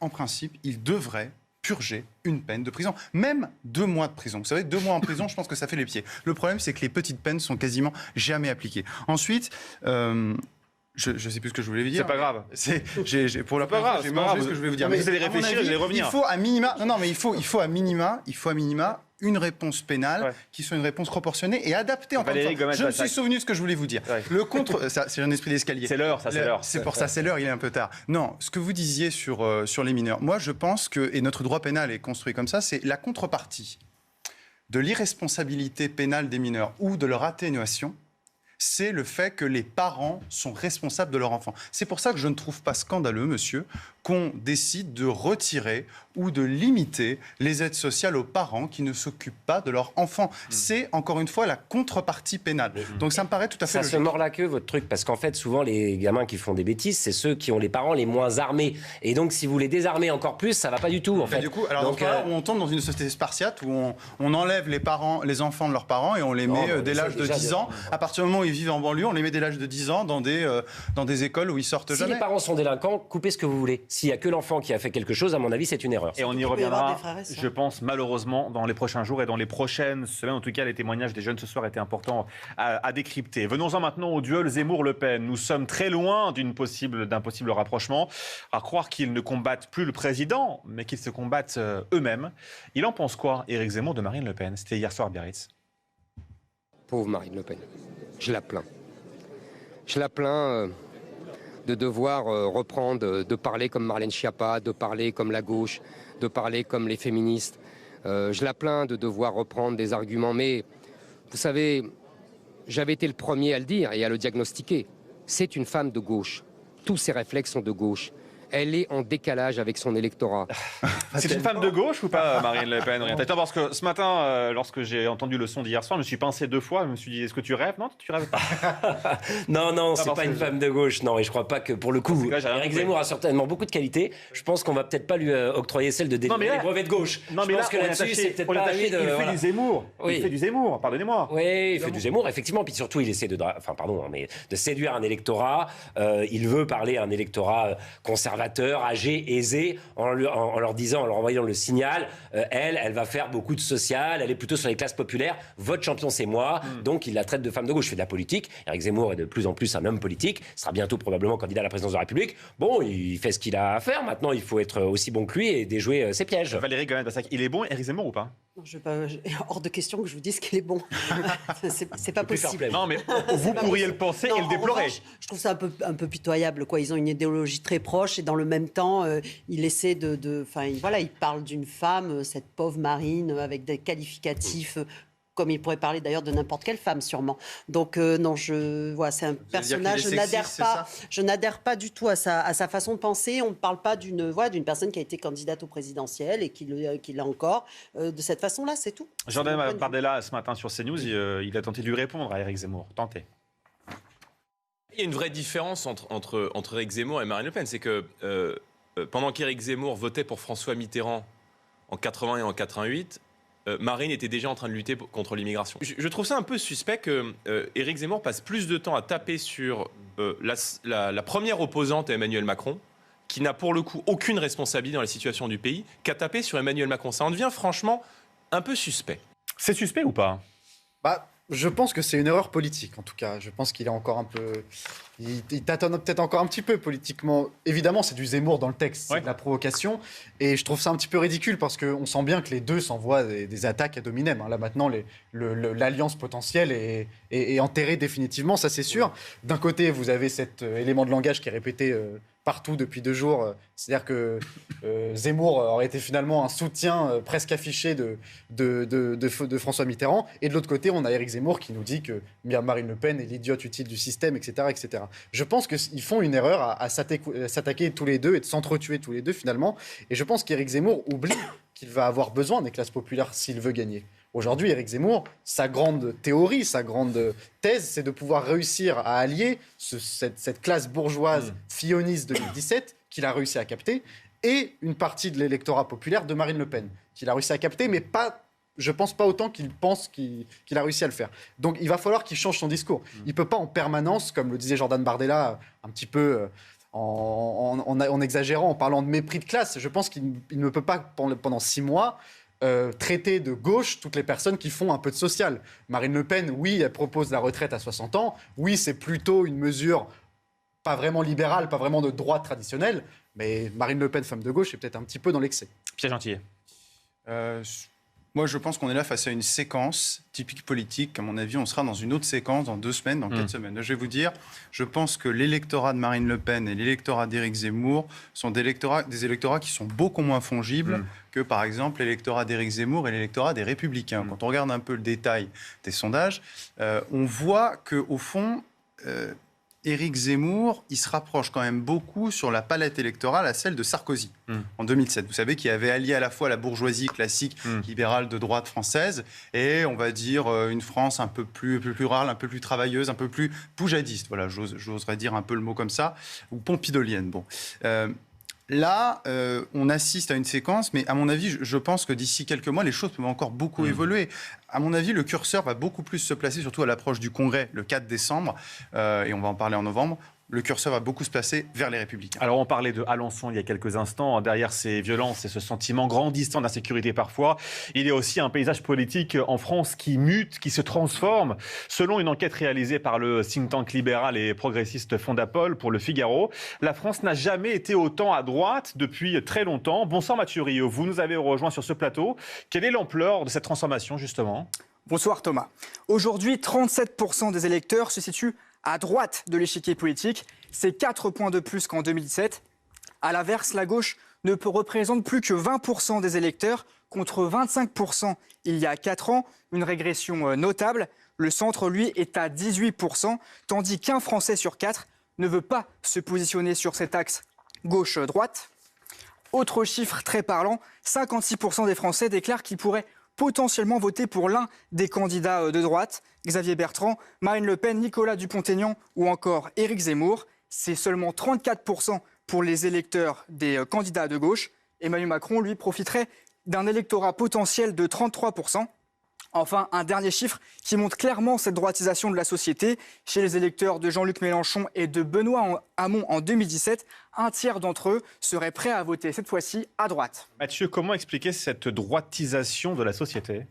en principe, il devrait purger une peine de prison, même 2 mois de prison. Vous savez, 2 mois en prison, je pense que ça fait les pieds. Le problème, c'est que les petites peines sont quasiment jamais appliquées. Ensuite, je ne sais plus ce que je voulais vous dire. C'est pas grave. Pour la part, j'ai mangé ce que je voulais vous dire. Mais vous allez réfléchir et je vais revenir. Il faut à minima, il faut à minima une réponse pénale qui soit une réponse proportionnée et adaptée. Encore une fois. Je me suis souvenu de ce que je voulais vous dire. Le contre, c'est un esprit d'escalier. C'est l'heure, c'est l'heure. C'est pour ça, c'est l'heure, il est un peu tard. Non, ce que vous disiez sur les mineurs, moi je pense que, et notre droit pénal est construit comme ça, c'est la contrepartie de l'irresponsabilité pénale des mineurs ou de leur atténuation, c'est le fait que les parents sont responsables de leur enfant. C'est pour ça que je ne trouve pas scandaleux, monsieur, qu'on décide de retirer ou de limiter les aides sociales aux parents qui ne s'occupent pas de leur enfant. C'est, encore une fois, la contrepartie pénale. Donc ça me paraît tout à fait logique. Ça se mord la queue, votre truc, parce qu'en fait, souvent, les gamins qui font des bêtises, c'est ceux qui ont les parents les moins armés. Et donc, si vous les désarmez encore plus, ça va pas du tout, en fait. Du coup, alors on tombe dans une société spartiate où on enlève les enfants de leurs parents et on les met dès l'âge de 10 ans. À partir du moment où ils vivent en banlieue, on les met dès l'âge de 10 ans dans des écoles où ils sortent jamais. Si les parents sont délinquants, coupez ce que vous voulez. S'il y a que l'enfant qui a fait quelque chose, à mon avis, c'est une erreur. Et on y reviendra, je pense, malheureusement, dans les prochains jours et dans les prochaines semaines. En tout cas, les témoignages des jeunes ce soir étaient importants à décrypter. Venons-en maintenant au duel Zemmour-Le Pen. Nous sommes très loin d'un possible rapprochement. À croire qu'ils ne combattent plus le président, mais qu'ils se combattent eux-mêmes. Il en pense quoi, Éric Zemmour, de Marine Le Pen? C'était hier soir à Biarritz. Pauvre Marine Le Pen. Je la plains. Je la plains de devoir reprendre, de parler comme Marlène Schiappa, de parler comme la gauche, de parler comme les féministes. Je la plains de devoir reprendre des arguments. Mais vous savez, j'avais été le premier à le dire et à le diagnostiquer. C'est une femme de gauche. Tous ses réflexes sont de gauche. Elle est en décalage avec son électorat. C'est une femme de gauche ou pas, Marine Le Pen? Attends, parce que ce matin, lorsque j'ai entendu le son d'hier soir, je me suis pincé 2 fois. Je me suis dit, est-ce que tu rêves? Non, tu rêves pas. Non, c'est pas une femme de gauche. Non, et je crois pas que, pour le coup, Éric Zemmour a certainement beaucoup de qualités. Je pense qu'on va peut-être pas lui octroyer celle de délivrer les brevets de gauche. Non, mais je pense que là-dessus, c'est peut-être pas lui de... Il fait du Zemmour. Oui. Il fait du Zemmour, pardonnez-moi. Oui, il fait du Zemmour, effectivement. Puis surtout, il essaie de séduire un électorat. Il veut parler à un électorat conservateur, âgé, aisée, en leur envoyant le signal, elle va faire beaucoup de social, elle est plutôt sur les classes populaires, votre champion c'est moi, donc il la traite de femme de gauche. Il fait de la politique, Éric Zemmour est de plus en plus un homme politique, sera bientôt probablement candidat à la présidence de la République. Bon, il fait ce qu'il a à faire, maintenant il faut être aussi bon que lui et déjouer ses pièges. Valérie Gomez-Bassac, il est bon Éric Zemmour ou pas? Hors de question que je vous dise qu'il est bon. c'est pas possible. Non, mais vous pourriez le penser et le déplorer. Revanche, je trouve ça un peu pitoyable. Quoi. Ils ont une idéologie très proche et dans le même temps, il essaie il parle d'une femme, cette pauvre Marine, avec des qualificatifs. Comme il pourrait parler d'ailleurs de n'importe quelle femme, sûrement. Donc, non, c'est un personnage, je n'adhère pas du tout à sa façon de penser. On ne parle pas d'une personne qui a été candidate au présidentiel et qui l'a encore. De cette façon-là, c'est tout. Jordan Bardella, ce matin sur CNews, il a tenté de lui répondre à Éric Zemmour. Tentez. Il y a une vraie différence entre Éric Zemmour et Marine Le Pen. C'est que pendant qu'Éric Zemmour votait pour François Mitterrand en 80 et en 88, Marine était déjà en train de lutter contre l'immigration. Je trouve ça un peu suspect que Éric Zemmour passe plus de temps à taper sur la première opposante à Emmanuel Macron, qui n'a pour le coup aucune responsabilité dans la situation du pays, qu'à taper sur Emmanuel Macron. Ça en devient franchement un peu suspect. C'est suspect ou pas ? Je pense que c'est une erreur politique, en tout cas. Je pense qu'il est encore un peu... Il tâtonne peut-être encore un petit peu politiquement. Évidemment, c'est du Zemmour dans le texte, c'est de la provocation. Et je trouve ça un petit peu ridicule parce qu'on sent bien que les deux s'envoient des attaques ad hominem. Là, maintenant, l'alliance potentielle est enterrée définitivement, ça c'est sûr. D'un côté, vous avez cet élément de langage qui est répété partout depuis 2 jours. C'est-à-dire que Zemmour aurait été finalement un soutien presque affiché de François Mitterrand. Et de l'autre côté, on a Éric Zemmour qui nous dit que Marine Le Pen est l'idiote utile du système, etc., etc. Je pense qu'ils font une erreur à s'attaquer tous les deux et de s'entretuer tous les deux finalement. Et je pense qu'Éric Zemmour oublie qu'il va avoir besoin des classes populaires s'il veut gagner. Aujourd'hui, Éric Zemmour, sa grande théorie, sa grande thèse, c'est de pouvoir réussir à allier cette classe bourgeoise filloniste de 2017 qu'il a réussi à capter et une partie de l'électorat populaire de Marine Le Pen qu'il a réussi à capter, mais pas... Je ne pense pas autant qu'il pense qu'il a réussi à le faire. Donc, il va falloir qu'il change son discours. Il ne peut pas en permanence, comme le disait Jordan Bardella, un petit peu en exagérant, en parlant de mépris de classe. Je pense qu'il ne peut pas, pendant 6 mois, traiter de gauche toutes les personnes qui font un peu de social. Marine Le Pen, oui, elle propose la retraite à 60 ans. Oui, c'est plutôt une mesure pas vraiment libérale, pas vraiment de droite traditionnelle. Mais Marine Le Pen, femme de gauche, est peut-être un petit peu dans l'excès. Pierre Gentillet. Moi, je pense qu'on est là face à une séquence typique politique. À mon avis, on sera dans une autre séquence dans 2 semaines, dans 4 semaines. Je vais vous dire, je pense que l'électorat de Marine Le Pen et l'électorat d'Éric Zemmour sont des électorats qui sont beaucoup moins fongibles que, par exemple, l'électorat d'Éric Zemmour et l'électorat des Républicains. Quand on regarde un peu le détail des sondages, on voit qu'au fond... Éric Zemmour, il se rapproche quand même beaucoup sur la palette électorale à celle de Sarkozy en 2007. Vous savez qu'il avait allié à la fois la bourgeoisie classique libérale de droite française et, on va dire, une France un peu plus rurale, un peu plus travailleuse, un peu plus poujadiste. Voilà, j'oserais dire un peu le mot comme ça, ou pompidolienne. Bon. Là, on assiste à une séquence, mais à mon avis, je pense que d'ici quelques mois, les choses peuvent encore beaucoup évoluer. À mon avis, le curseur va beaucoup plus se placer, surtout à l'approche du Congrès, le 4 décembre, et on va en parler en novembre. Le curseur va beaucoup se placer vers les Républicains. Alors, on parlait de Alençon il y a quelques instants. Derrière ces violences et ce sentiment grandissant d'insécurité parfois, il y a aussi un paysage politique en France qui mute, qui se transforme. Selon une enquête réalisée par le think tank libéral et progressiste Fondapol pour Le Figaro, la France n'a jamais été autant à droite depuis très longtemps. Bonsoir Mathieu Rio, vous nous avez rejoint sur ce plateau. Quelle est l'ampleur de cette transformation justement ? Bonsoir Thomas. Aujourd'hui, 37% des électeurs se situent à droite de l'échiquier politique. C'est 4 points de plus qu'en 2017. À l'inverse, la gauche ne représente plus que 20% des électeurs contre 25% il y a 4 ans. Une régression notable. Le centre, lui, est à 18%, tandis qu'un Français sur 4 ne veut pas se positionner sur cet axe gauche-droite. Autre chiffre très parlant, 56% des Français déclarent qu'ils pourraient potentiellement voter pour l'un des candidats de droite, Xavier Bertrand, Marine Le Pen, Nicolas Dupont-Aignan ou encore Éric Zemmour. C'est seulement 34% pour les électeurs des candidats de gauche. Emmanuel Macron, lui, profiterait d'un électorat potentiel de 33%. Enfin, un dernier chiffre qui montre clairement cette droitisation de la société. Chez les électeurs de Jean-Luc Mélenchon et de Benoît Hamon en 2017, un tiers d'entre eux seraient prêts à voter cette fois-ci à droite. Mathieu, comment expliquer cette droitisation de la société ?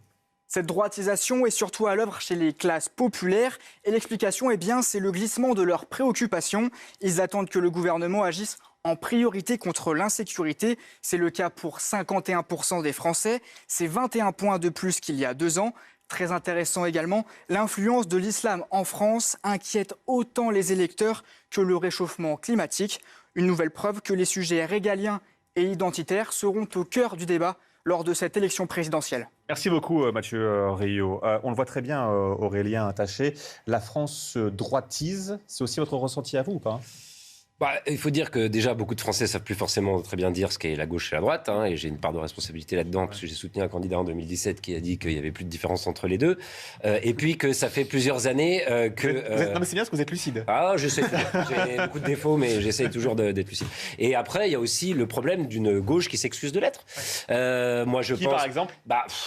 Cette droitisation est surtout à l'œuvre chez les classes populaires. Et l'explication, c'est le glissement de leurs préoccupations. Ils attendent que le gouvernement agisse en priorité contre l'insécurité. C'est le cas pour 51% des Français. C'est 21 points de plus qu'il y a 2 ans. Très intéressant également, l'influence de l'islam en France inquiète autant les électeurs que le réchauffement climatique. Une nouvelle preuve que les sujets régaliens et identitaires seront au cœur du débat lors de cette élection présidentielle. Merci beaucoup Mathieu Rio. On le voit très bien Aurélien Taché, la France se droitise, c'est aussi votre ressenti à vous ou pas ? Il faut dire que déjà, beaucoup de Français ne savent plus forcément très bien dire ce qu'est la gauche et la droite, hein, et j'ai une part de responsabilité là-dedans, parce que j'ai soutenu un candidat en 2017 qui a dit qu'il n'y avait plus de différence entre les deux, et puis que ça fait plusieurs années que... Non mais c'est bien parce que vous êtes lucide. Ah, je sais, j'ai beaucoup de défauts, mais j'essaie toujours d'être lucide. Et après, il y a aussi le problème d'une gauche qui s'excuse de l'être. Moi, je pense... par exemple ?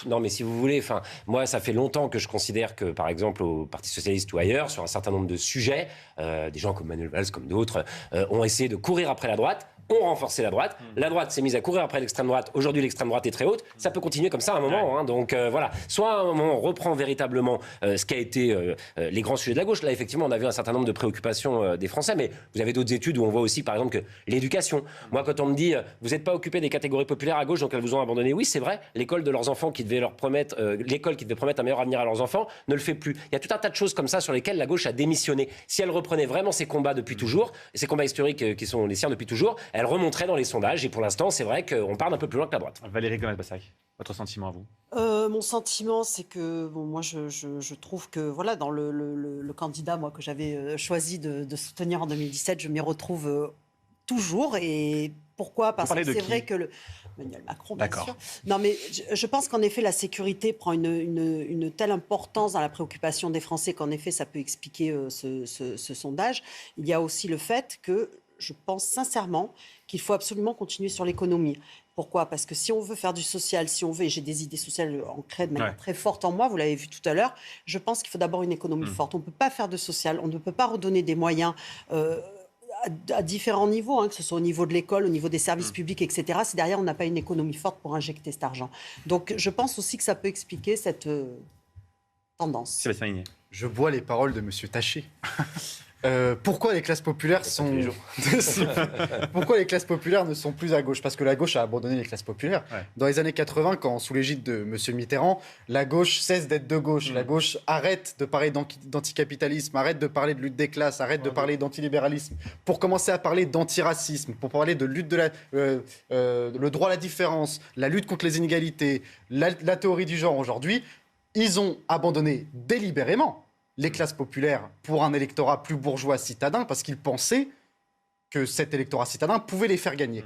Non, mais si vous voulez, moi, ça fait longtemps que je considère que, par exemple, au Parti Socialiste ou ailleurs, sur un certain nombre de sujets, des gens comme Manuel Valls, comme d'autres, ont essayé de courir après la droite, ont renforcé la droite. La droite s'est mise à courir après l'extrême droite. Aujourd'hui, l'extrême droite est très haute. Ça peut continuer comme ça à un moment. Hein. Donc voilà. Soit à un moment, on reprend véritablement ce qu'a été les grands sujets de la gauche. Là, effectivement, on a vu un certain nombre de préoccupations des Français. Mais vous avez d'autres études où on voit aussi, par exemple, que l'éducation. Moi, quand on me dit, vous n'êtes pas occupé des catégories populaires à gauche, donc elles vous ont abandonné. Oui, c'est vrai. L'école de leurs enfants qui devait leur promettre, l'école qui devait promettre un meilleur avenir à leurs enfants, ne le fait plus. Il y a tout un tas de choses comme ça sur lesquelles la gauche a démissionné. Si elle reprenait vraiment ses combats depuis toujours, ces combats historiques qui sont les siens depuis toujours, elle remonterait dans les sondages. Et pour l'instant, c'est vrai qu'on part un peu plus loin que la droite. Valérie Gomez-Bassac, votre sentiment à vous ? Mon sentiment, c'est que moi, je trouve que voilà, dans le candidat que j'avais choisi de soutenir en 2017, je m'y retrouve toujours. Et pourquoi ? Parce que c'est vrai que Emmanuel Macron, bien sûr. Non, mais je pense qu'en effet, la sécurité prend une telle importance dans la préoccupation des Français qu'en effet, ça peut expliquer ce sondage. Il y a aussi le fait que je pense sincèrement qu'il faut absolument continuer sur l'économie. Pourquoi ? Parce que si on veut faire du social, si on veut, et j'ai des idées sociales ancrées de manière très forte en moi, vous l'avez vu tout à l'heure, je pense qu'il faut d'abord une économie forte. On ne peut pas faire de social, on ne peut pas redonner des moyens à différents niveaux, hein, que ce soit au niveau de l'école, au niveau des services publics, etc. Si derrière, on n'a pas une économie forte pour injecter cet argent. Donc, je pense aussi que ça peut expliquer cette tendance. Sébastien Ligné. Je bois les paroles de M. Taché. Pourquoi les classes populaires Pourquoi les classes populaires ne sont plus à gauche ? Parce que la gauche a abandonné les classes populaires. Ouais. Dans les années 80, quand sous l'égide de M. Mitterrand, la gauche cesse d'être de gauche. La gauche arrête de parler d'anticapitalisme, arrête de parler de lutte des classes, arrête de parler d'antilibéralisme, pour commencer à parler d'antiracisme, pour parler de lutte le droit à la différence, la lutte contre les inégalités, la théorie du genre. Aujourd'hui, ils ont abandonné délibérément les classes populaires pour un électorat plus bourgeois citadin, parce qu'ils pensaient que cet électorat citadin pouvait les faire gagner.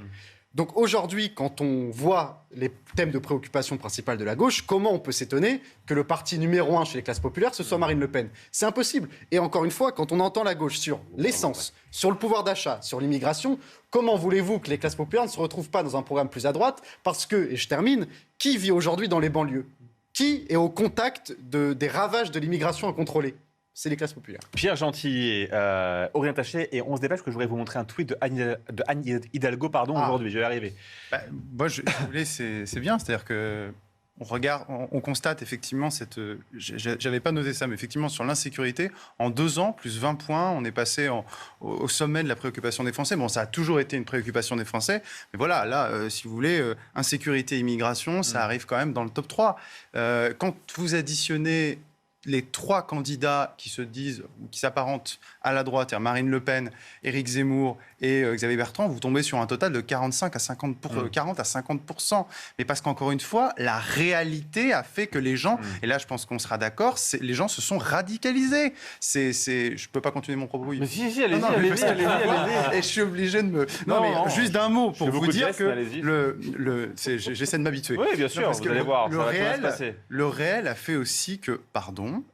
Donc aujourd'hui, quand on voit les thèmes de préoccupation principales de la gauche, comment on peut s'étonner que le parti numéro 1 chez les classes populaires, ce soit Marine Le Pen ? C'est impossible. Et encore une fois, quand on entend la gauche sur l'essence, sur le pouvoir d'achat, sur l'immigration, comment voulez-vous que les classes populaires ne se retrouvent pas dans un programme plus à droite ? Parce que, et je termine, qui vit aujourd'hui dans les banlieues ? Qui est au contact des ravages de l'immigration incontrôlée ? C'est les classes populaires. Pierre Gentillet, Aurélien Taché, et on se dépêche que je voudrais vous montrer un tweet de Anne Hidalgo aujourd'hui. Je vais y arriver. Moi, je voulais, c'est bien, c'est-à-dire que on constate effectivement j'avais pas noté ça, mais effectivement sur l'insécurité, en 2 ans, plus 20 points, on est passé au sommet de la préoccupation des Français. Bon, ça a toujours été une préoccupation des Français, mais voilà, là, si vous voulez, insécurité, immigration, ça arrive quand même dans le top 3. Quand vous additionnez les 3 candidats qui se disent, ou qui s'apparentent à la droite, Marine Le Pen, Éric Zemmour et Xavier Bertrand, vous tombez sur un total de 40 à 50%. Mais parce qu'encore une fois, la réalité a fait que les gens, et là je pense qu'on sera d'accord, les gens se sont radicalisés. Je ne peux pas continuer mon propos. Mais si, allez-y. Et je suis obligé de me... Non, juste d'un mot pour vous dire que j'essaie de m'habituer. Oui, bien sûr, vous allez voir, le réel a fait aussi que,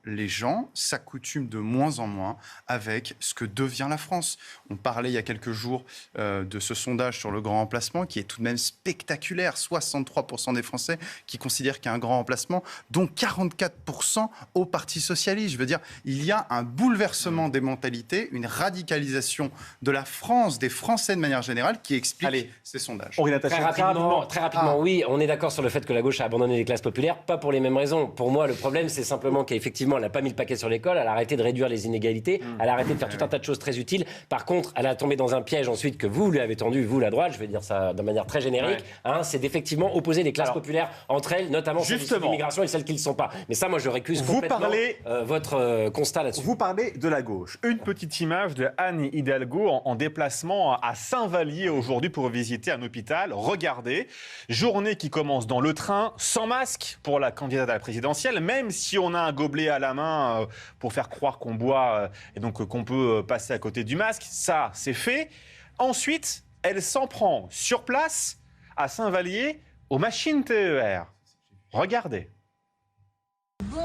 les gens s'accoutument de moins en moins avec ce que devient la France. On parlait il y a quelques jours de ce sondage sur le grand remplacement qui est tout de même spectaculaire. 63% des Français qui considèrent qu'il y a un grand remplacement, dont 44% au Parti Socialiste. Je veux dire, il y a un bouleversement des mentalités, une radicalisation de la France, des Français de manière générale, qui explique ces sondages. Très rapidement, oui, on est d'accord sur le fait que la gauche a abandonné les classes populaires, pas pour les mêmes raisons. Pour moi, le problème, c'est simplement qu'effectivement, elle n'a pas mis le paquet sur l'école, elle a arrêté de réduire les inégalités, elle a arrêté de faire tout un tas de choses très utiles. Par contre, elle a tombé dans un piège ensuite que vous lui avez tendu, vous la droite, je vais dire ça de manière très générique, c'est d'effectivement opposer les classes populaires entre elles, notamment celles de l'immigration et celles qui ne le sont pas. Mais ça, moi, je récuse complètement votre constat là-dessus. Vous parlez de la gauche. Une petite image de Anne Hidalgo en déplacement à Saint-Vallier aujourd'hui pour visiter un hôpital. Regardez, journée qui commence dans le train, sans masque pour la candidate à la présidentielle, même si on a un gobelet à la main pour faire croire qu'on boit et donc qu'on peut passer à côté du masque. Ça, c'est fait. Ensuite, elle s'en prend sur place à Saint-Vallier aux machines TER. Regardez. Bon,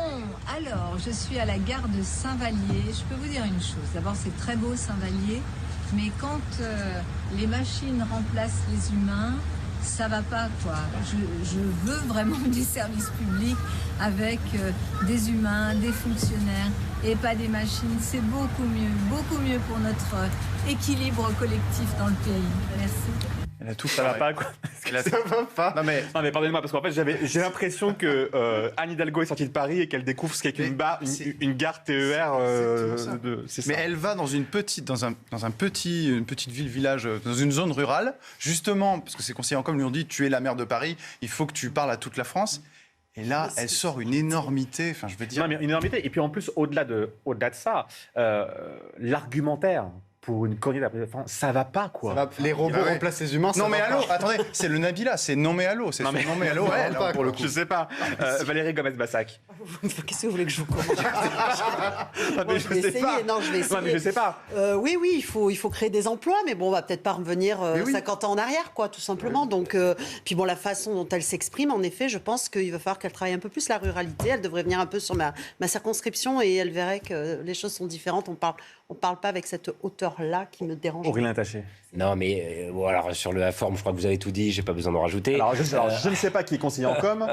alors, je suis à la gare de Saint-Vallier. Je peux vous dire une chose. D'abord, c'est très beau Saint-Vallier, mais quand les machines remplacent les humains, ça va pas, quoi. Je veux vraiment du service public avec des humains, des fonctionnaires et pas des machines. C'est beaucoup mieux pour notre équilibre collectif dans le pays. Merci. Ça va pas, quoi. Ça va pas. Non mais pardonnez-moi, parce qu'en fait j'ai l'impression que Anne Hidalgo est sortie de Paris et qu'elle découvre ce qu'est une gare TER. Mais elle va dans une petite ville-village, dans une zone rurale, justement, parce que ses conseillers en com lui ont dit tu es la maire de Paris, il faut que tu parles à toute la France. Et là, elle sort une énormité, enfin je veux dire... Non, mais une énormité, et puis en plus, au-delà de ça, l'argumentaire pour une candidate, ça va pas, quoi. Les robots remplacent les humains, non mais allô, attendez, c'est le Nabila, c'est non mais allô, c'est non mais allô, pour le coup. Je sais pas. Valérie Gomez-Bassac. Qu'est-ce que vous voulez que je vous commande? Je vais essayer. Non, je vais essayer. Non, mais je sais pas. Oui, il faut créer des emplois, mais bon, on va peut-être pas revenir 50 ans en arrière, quoi, tout simplement. Donc, puis bon, la façon dont elle s'exprime, en effet, je pense qu'il va falloir qu'elle travaille un peu plus la ruralité. Elle devrait venir un peu sur ma circonscription et elle verrait que les choses sont différentes. On parle pas avec cette hauteur-là qui me dérange. Aurélien Taché. Non, mais alors sur la forme, je crois que vous avez tout dit, j'ai pas besoin d'en rajouter. Alors, je ne sais pas qui est conseiller en com,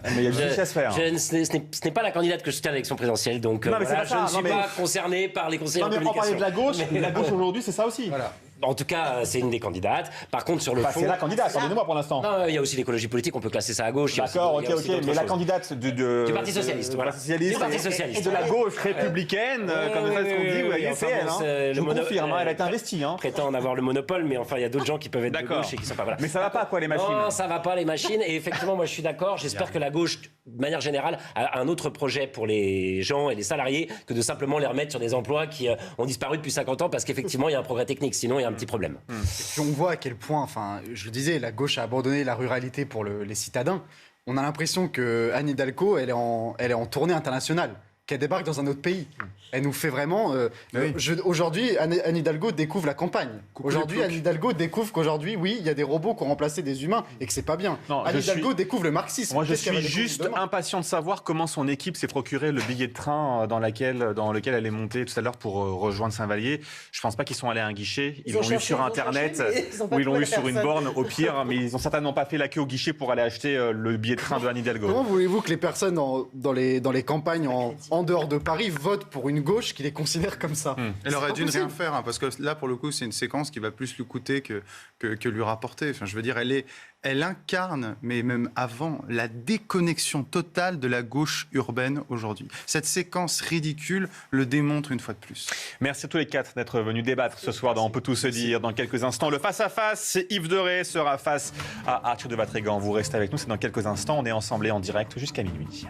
mais il y a du sujet à se faire. Ce n'est pas la candidate que je soutiens à l'élection présidentielle, donc non, je ne suis pas concerné par les conseillers en communication. On parlait de la gauche, la gauche aujourd'hui, c'est ça aussi. Voilà. En tout cas, c'est une des candidates. Par contre, sur le fond... C'est la candidate, attendez-moi pour l'instant. Non, il y a aussi l'écologie politique, on peut classer ça à gauche. D'accord, ok, mais la candidate du Parti Socialiste, voilà. Du Parti Socialiste. Et de la gauche républicaine, comme ça ce qu'on dit, c'est elle. Je confirme, elle a été investie. Prétend en avoir le monopole, mais enfin, il y a d'autres gens qui peuvent être de gauche et qui sont pas... Voilà. Mais ça va pas, quoi, les machines? Non, ça va pas, les machines. Et effectivement, moi, je suis d'accord. J'espère que la gauche, de manière générale, a un autre projet pour les gens et les salariés que de simplement les remettre sur des emplois qui ont disparu depuis 50 ans parce qu'effectivement, il y a un progrès technique. Sinon, il y a un petit problème. Puis on voit à quel point, enfin, je le disais, la gauche a abandonné la ruralité pour les citadins. On a l'impression que Anne Hidalgo, elle est en tournée internationale, qu'elle débarque dans un autre pays. Elle nous fait vraiment... Aujourd'hui, Anne Hidalgo découvre la campagne. Aujourd'hui, Anne Hidalgo découvre qu'aujourd'hui, oui, il y a des robots qui ont remplacé des humains et que c'est pas bien. Anne Hidalgo découvre le marxisme. Moi, je suis juste impatient de savoir comment son équipe s'est procuré le billet de train dans lequel elle est montée tout à l'heure pour rejoindre Saint-Vallier. Je pense pas qu'ils sont allés à un guichet. Ils l'ont eu sur Internet ou ils l'ont eu sur une borne, au pire. Mais ils ont certainement pas fait la queue au guichet pour aller acheter le billet de train de Anne Hidalgo. Comment voulez-vous que les personnes dans les campagnes en dehors de Paris votent pour une gauche qui les considère comme ça? Elle aurait dû ne rien faire, parce que là, pour le coup, c'est une séquence qui va plus lui coûter que lui rapporter. Enfin, je veux dire, elle incarne, mais même avant, la déconnexion totale de la gauche urbaine aujourd'hui. Cette séquence ridicule le démontre une fois de plus. Merci à tous les quatre d'être venus débattre ce soir dans On peut tout se dire. Dans quelques instants, le face-à-face, Yves Derey sera face à Arthur de Vatrigan. Vous restez avec nous, c'est dans quelques instants. On est ensemble et en direct jusqu'à minuit.